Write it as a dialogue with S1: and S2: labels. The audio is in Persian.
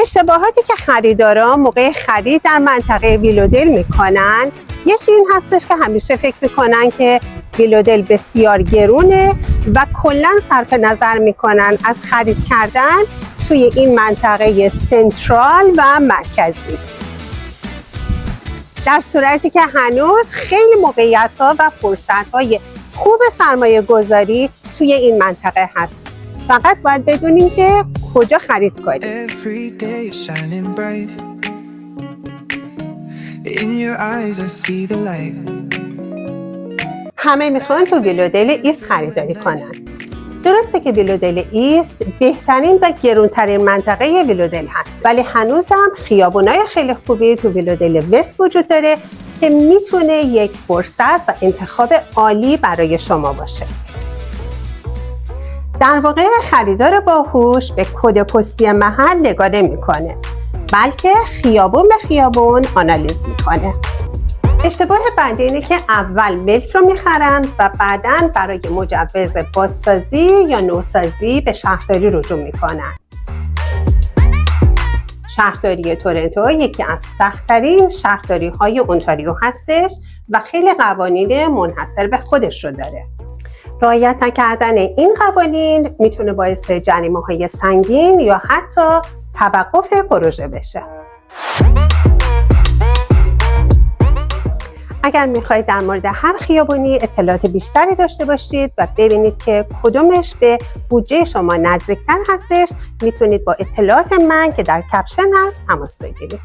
S1: اشتباهاتی که خریداران موقع خرید در منطقه ویلودل میکنن، یکی این هستش که همیشه فکر میکنن که ویلودل بسیار گرونه و کلا صرف نظر میکنن از خرید کردن توی این منطقه سنترال و مرکزی، در صورتی که هنوز خیلی موقعیت‌ها و فرصت‌های خوب سرمایه گذاری توی این منطقه هست. فقط باید بدونیم که کجا خرید کنید. همه میخوان تو ویلودل ایست خریداری کنن. درسته که ویلودل ایست بهترین و گرونترین منطقه ویلودل هست، ولی هنوزم خیابونای خیلی خوبی تو ویلودل وست وجود داره که میتونه یک فرصت و انتخاب عالی برای شما باشه. در واقع خریدار باهوش به کد پستی محل نگاه نمی‌کنه، بلکه خیابون به خیابون آنالیز میکنه. اشتباه بعدی اینه که اول ملک رو میخرن و بعداً برای مجوز بازسازی یا نوسازی به شهرداری رجوع میکنن. شهرداری تورنتو یکی از سخت‌ترین شهرداری‌های اونتاریو هستش و خیلی قوانین منحصر به خودش رو داره. رعایت نکردن این قوانین میتونه باعث جریمه‌های سنگین یا حتی توقف پروژه بشه. اگر میخواید در مورد هر خیابونی اطلاعات بیشتری داشته باشید و ببینید که کدومش به بودجه شما نزدیکتر هستش، میتونید با اطلاعات من که در کپشن هست تماس بگیرید.